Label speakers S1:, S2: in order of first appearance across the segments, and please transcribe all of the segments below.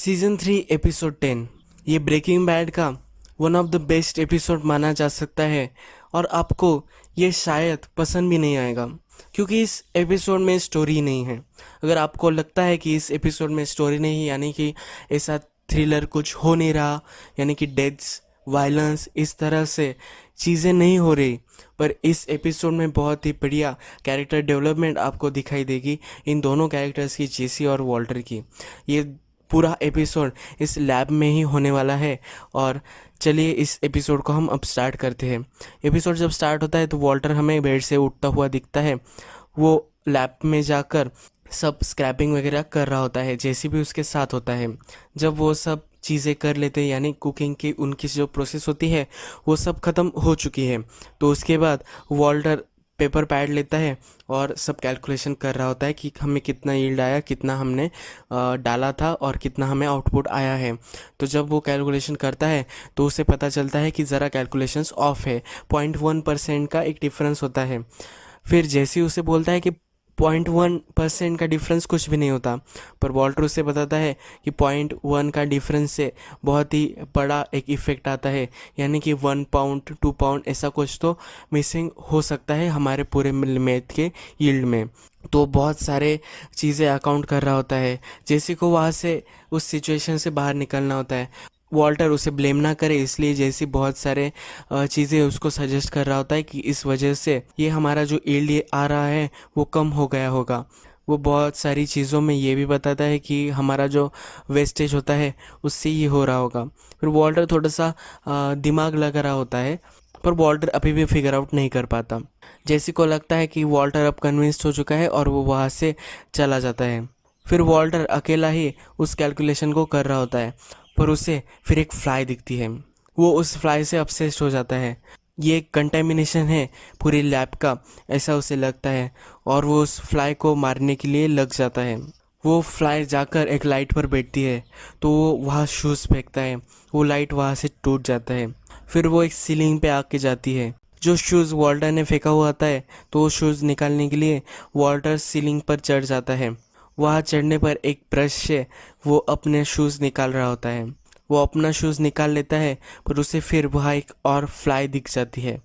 S1: Season 3 episode 10 ये breaking bad का one of the best episode माना जा सकता है और आपको ये शायद पसंद भी नहीं आएगा क्योंकि इस एपिसोड में स्टोरी नहीं है। अगर आपको लगता है कि इस एपिसोड में स्टोरी नहीं यानी कि ऐसा थ्रिलर कुछ हो नहीं रहा, यानी कि डेथ्स वायलेंस इस तरह से चीज़ें नहीं हो रही, पर इस एपिसोड में बहुत ही बढ़िया कैरेक्टर डेवलपमेंट आपको दिखाई देगी इन दोनों कैरेक्टर्स की, जेसी और वॉल्टर की। ये पूरा एपिसोड इस लैब में ही होने वाला है और चलिए इस एपिसोड को हम अब स्टार्ट करते हैं। एपिसोड जब स्टार्ट होता है तो वॉल्टर हमें बेड से उठता हुआ दिखता है। वो लैब में जाकर सब स्क्रैपिंग वगैरह कर रहा होता है, जैसी भी उसके साथ होता है। जब वो सब चीज़ें कर लेते हैं यानी कुकिंग की उनकी जो प्रोसेस होती है वो सब ख़त्म हो चुकी है, तो उसके बाद वॉल्टर पेपर पैड लेता है और सब कैलकुलेशन कर रहा होता है कि हमें कितना यील्ड आया, कितना हमने डाला था और कितना हमें आउटपुट आया है। तो जब वो कैलकुलेशन करता है तो उसे पता चलता है कि ज़रा कैलकुलेशंस ऑफ है, 0.1% का एक डिफरेंस होता है। फिर जैसे ही उसे बोलता है कि 0.1% का डिफरेंस कुछ भी नहीं होता, पर वॉल्टर उसे बताता है कि 0.1 का डिफरेंस से बहुत ही बड़ा एक इफ़ेक्ट आता है, यानी कि 1 पाउंड 2 पाउंड ऐसा कुछ तो मिसिंग हो सकता है हमारे पूरे मैथ के यील्ड में। तो बहुत सारे चीज़ें अकाउंट कर रहा होता है। जैसी को वहाँ से उस सिचुएशन से बाहर निकलना होता है। वॉल्टर उसे ब्लेम ना करे इसलिए जैसी बहुत सारे चीज़ें उसको सजेस्ट कर रहा होता है कि इस वजह से ये हमारा जो यील्ड आ रहा है वो कम हो गया होगा। वो बहुत सारी चीज़ों में ये भी बताता है कि हमारा जो वेस्टेज होता है उससे ये हो रहा होगा। फिर वॉल्टर थोड़ा सा दिमाग लगा रहा होता है, पर वॉल्टर अभी भी फिगर आउट नहीं कर पाता। जैसी को लगता है कि वॉल्टर अब कन्विंस्ड हो चुका है और वो वहाँ से चला जाता है। फिर वॉल्टर अकेला ही उस कैलकुलेशन को कर रहा होता है, पर उसे फिर एक फ्लाई दिखती है। वो उस फ्लाई से ऑब्सेस्ड हो जाता है। ये एक कंटेमिनेशन है पूरी लैब का, ऐसा उसे लगता है और वो उस फ्लाई को मारने के लिए लग जाता है। वो फ्लाई जाकर एक लाइट पर बैठती है तो वो वहाँ शूज़ फेंकता है, वो लाइट वहाँ से टूट जाता है। फिर वो एक सीलिंग पे आके जाती है। जो शूज़ वॉल्टर ने फेंका हुआ आता है तो वो शूज़ निकालने के लिए वॉल्टर सीलिंग पर चढ़ जाता है। वहाँ चढ़ने पर एक ब्रश से वो अपने शूज़ निकाल रहा होता है। वो अपना शूज़ निकाल लेता है, पर उसे फिर वहाँ एक और फ्लाई दिख जाती है।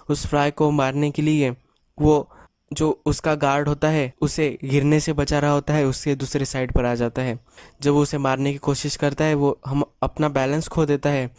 S1: उस फ्लाई को मारने के लिए वो जो उसका गार्ड होता है उसे गिरने से बचा रहा होता है, उसके दूसरे साइड पर आ जाता है। जब वो उसे मारने की कोशिश करता है वो हम अपना बैलेंस खो देता है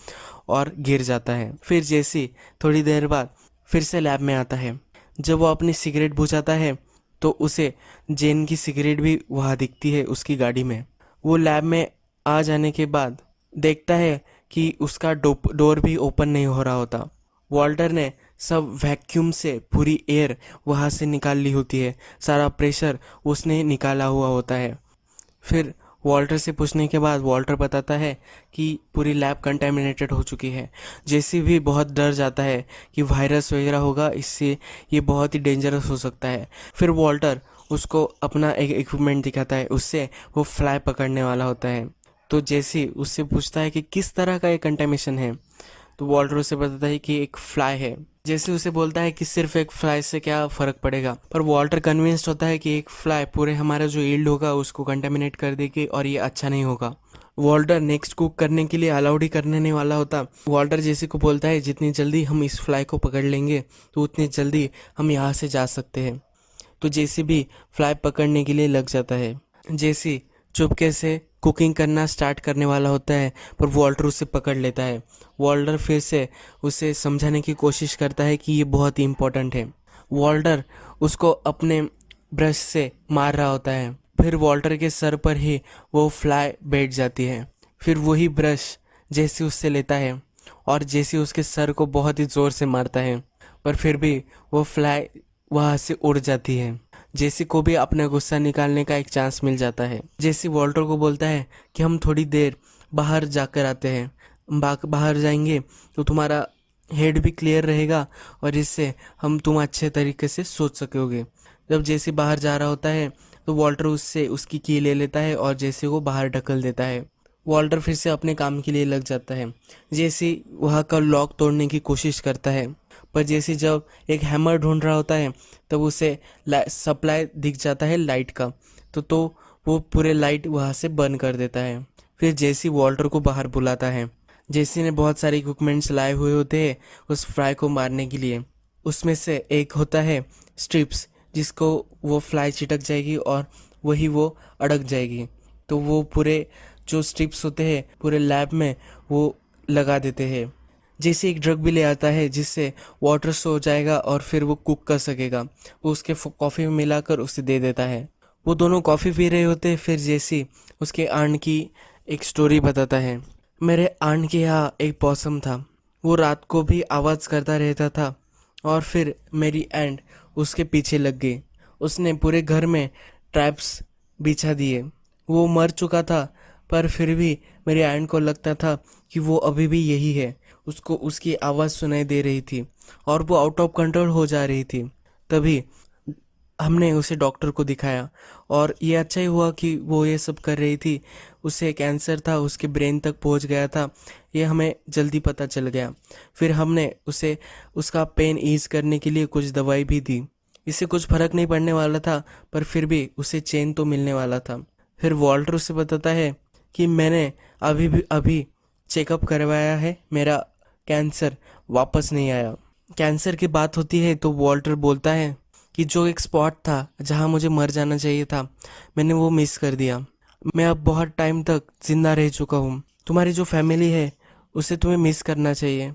S1: और गिर जाता है। फिर जैसी थोड़ी देर बाद फिर से लैब में आता है। जब वो अपनी सिगरेट बुझाता है तो उसे जेन की सिगरेट भी वहाँ दिखती है उसकी गाड़ी में। वो लैब में आ जाने के बाद देखता है कि उसका डोर भी ओपन नहीं हो रहा होता। वॉल्टर ने सब वैक्यूम से पूरी एयर वहाँ से निकाल ली होती है, सारा प्रेशर उसने निकाला हुआ होता है। फिर वॉल्टर से पूछने के बाद वॉल्टर बताता है कि पूरी लैब कंटेमिनेटेड हो चुकी है। जेसी भी बहुत डर जाता है कि वायरस वगैरह होगा, इससे ये बहुत ही डेंजरस हो सकता है। फिर वॉल्टर उसको अपना एक इक्विपमेंट दिखाता है, उससे वो फ्लाई पकड़ने वाला होता है। तो जेसी उससे पूछता है कि किस तरह का ये कंटेमिनेशन है, तो वॉल्टर उसे बताता है कि एक फ्लाई है। जैसे उसे बोलता है कि सिर्फ एक फ्लाई से क्या फ़र्क पड़ेगा, पर वॉल्टर कन्विंस्ड होता है कि एक फ्लाई पूरे हमारा जो यील्ड होगा उसको कंटेमिनेट कर देगी और ये अच्छा नहीं होगा। वॉल्टर नेक्स्ट कुक करने के लिए अलाउड ही करने नहीं वाला होता। वॉल्टर जेसी को बोलता है जितनी जल्दी हम इस फ्लाई को पकड़ लेंगे तो उतनी जल्दी हम यहाँ से जा सकते हैं। तो जेसी भी फ्लाई पकड़ने के लिए लग जाता है। जेसी चुपके से कुकिंग करना स्टार्ट करने वाला होता है, पर वॉल्टर उसे पकड़ लेता है। वॉल्टर फिर से उसे समझाने की कोशिश करता है कि ये बहुत ही इम्पोर्टेंट है। वॉल्टर उसको अपने ब्रश से मार रहा होता है। फिर वॉल्टर के सर पर ही वो फ्लाई बैठ जाती है। फिर वही ब्रश जेसी उससे लेता है और जेसी उसके सर को बहुत ही ज़ोर से मारता है, पर फिर भी वो फ्लाई वहाँ से उड़ जाती है। जेसी को भी अपना गुस्सा निकालने का एक चांस मिल जाता है। जेसी वॉल्टर को बोलता है कि हम थोड़ी देर बाहर जाकर आते हैं, बाहर जाएंगे तो तुम्हारा हेड भी क्लियर रहेगा और इससे हम तुम अच्छे तरीके से सोच सकोगे। जब जेसी बाहर जा रहा होता है तो वॉल्टर उससे उसकी की ले लेता है और जेसी को बाहर ढकल देता है। वॉल्टर फिर से अपने काम के लिए लग जाता है। जेसी वहाँ का लॉक तोड़ने की कोशिश करता है, पर जेसी जब एक हैमर ढूंढ रहा होता है तब उसे सप्लाई दिख जाता है लाइट का, तो वो पूरे लाइट वहाँ से बंद कर देता है। फिर जेसी वॉल्टर को बाहर बुलाता है। जेसी ने बहुत सारे इक्विपमेंट्स लाए हुए होते हैं उस फ्लाई को मारने के लिए। उसमें से एक होता है स्ट्रिप्स, जिसको वो फ्लाई चिटक जाएगी और वही वो अड़क जाएगी। तो वो पूरे जो स्ट्रिप्स होते हैं पूरे लैब में वो लगा देते हैं। जैसे एक ड्रग भी ले आता है जिससे वाटर सो जाएगा और फिर वो कुक कर सकेगा। वो उसके कॉफ़ी में मिलाकर उसे दे देता है। वो दोनों कॉफ़ी पी रहे होते हैं। फिर जैसी उसके आंट की एक स्टोरी बताता है। मेरे आंट के यहाँ एक पॉसम था। वो रात को भी आवाज़ करता रहता था और फिर मेरी आंट उसके पीछे लग गई। उसने पूरे घर में ट्रैप्स बिछा दिए। वो मर चुका था पर फिर भी मेरी आंट को लगता था कि वो अभी भी यही है। उसको उसकी आवाज़ सुनाई दे रही थी और वो आउट ऑफ कंट्रोल हो जा रही थी। तभी हमने उसे डॉक्टर को दिखाया और ये अच्छा ही हुआ कि वो ये सब कर रही थी। उसे कैंसर था, उसके ब्रेन तक पहुंच गया था। ये हमें जल्दी पता चल गया। फिर हमने उसे उसका पेन ईज करने के लिए कुछ दवाई भी दी। इससे कुछ फर्क नहीं पड़ने वाला था पर फिर भी उसे चैन तो मिलने वाला था। फिर वॉल्टर उसे बताता है कि मैंने अभी चेकअप करवाया है, मेरा कैंसर वापस नहीं आया। कैंसर की बात होती है तो वॉल्टर बोलता है कि जो एक स्पॉट था जहाँ मुझे मर जाना चाहिए था, मैंने वो मिस कर दिया। मैं अब बहुत टाइम तक जिंदा रह चुका हूँ। तुम्हारी जो फैमिली है उसे तुम्हें मिस करना चाहिए,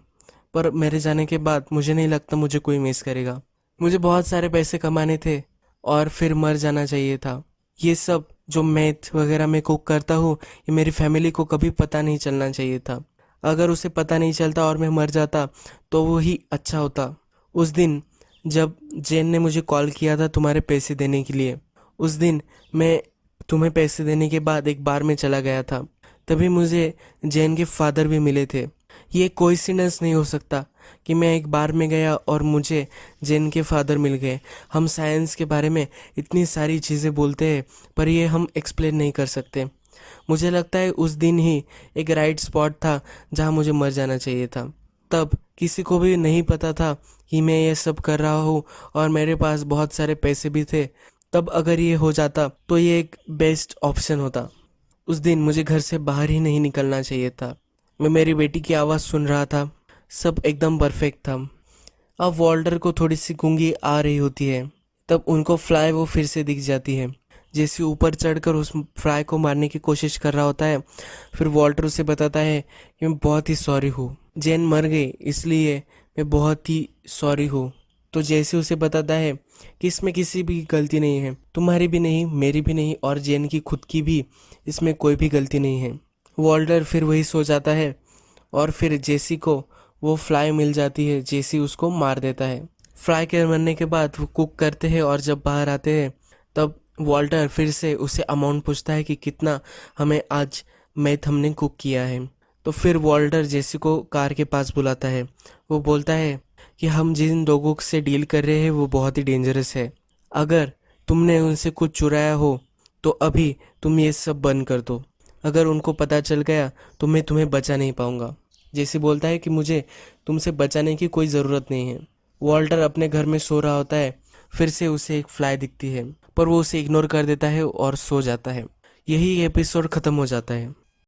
S1: पर मेरे जाने के बाद मुझे नहीं लगता मुझे कोई मिस करेगा। मुझे बहुत सारे पैसे कमाने थे और फिर मर जाना चाहिए था। ये सब जो मैथ वगैरह मैं कुक करता हूँ ये मेरी फैमिली को कभी पता नहीं चलना चाहिए था। अगर उसे पता नहीं चलता और मैं मर जाता तो वो ही अच्छा होता। उस दिन जब जेन ने मुझे कॉल किया था तुम्हारे पैसे देने के लिए, उस दिन मैं तुम्हें पैसे देने के बाद एक बार में चला गया था। तभी मुझे जेन के फादर भी मिले थे। ये कोइंसिडेंस नहीं हो सकता कि मैं एक बार में गया और मुझे जेन के फादर मिल गए। हम साइंस के बारे में इतनी सारी चीज़ें बोलते हैं पर ये हम एक्सप्लेन नहीं कर सकते। मुझे लगता है उस दिन ही एक राइट स्पॉट था जहाँ मुझे मर जाना चाहिए था। तब किसी को भी नहीं पता था कि मैं ये सब कर रहा हूँ और मेरे पास बहुत सारे पैसे भी थे। तब अगर ये हो जाता तो ये एक बेस्ट ऑप्शन होता। उस दिन मुझे घर से बाहर ही नहीं निकलना चाहिए था। मैं मेरी बेटी की आवाज़ सुन रहा था, सब एकदम परफेक्ट था। अब वॉल्टर को थोड़ी सी गूंगी आ रही होती है। तब उनको फ्लाई वो फिर से दिख जाती है। जैसे ऊपर चढ़कर उस फ्लाई को मारने की कोशिश कर रहा होता है। फिर वॉल्टर उसे बताता है कि मैं बहुत ही सॉरी हूँ, जेन मर गई इसलिए मैं बहुत ही सॉरी हूँ। तो जैसे उसे बताता है कि इसमें किसी भी गलती नहीं है, तुम्हारी भी नहीं, मेरी भी नहीं और जेन की खुद की भी, इसमें कोई भी गलती नहीं है। वॉल्टर फिर वही सो जाता है और फिर जेसी को वो फ्लाई मिल जाती है। जेसी उसको मार देता है। फ्लाई के मरने के बाद वो कुक करते हैं और जब बाहर आते हैं तब वॉल्टर फिर से उसे अमाउंट पूछता है कि कितना हमें आज मैथ हमने कुक किया है। तो फिर वॉल्टर जेसी को कार के पास बुलाता है। वो बोलता है कि हम जिन लोगों से डील कर रहे हैं वो बहुत ही डेंजरस है। अगर तुमने उनसे कुछ चुराया हो तो अभी तुम ये सब बंद कर दो। अगर उनको पता चल गया तो मैं तुम्हें बचा नहीं पाऊंगा। जेसी बोलता है कि मुझे तुमसे बचाने की कोई ज़रूरत नहीं है। वॉल्टर अपने घर में सो रहा होता है। फिर से उसे एक फ्लाई दिखती है पर वो उसे इग्नोर कर देता है और सो जाता है। यही एपिसोड ख़त्म हो जाता है।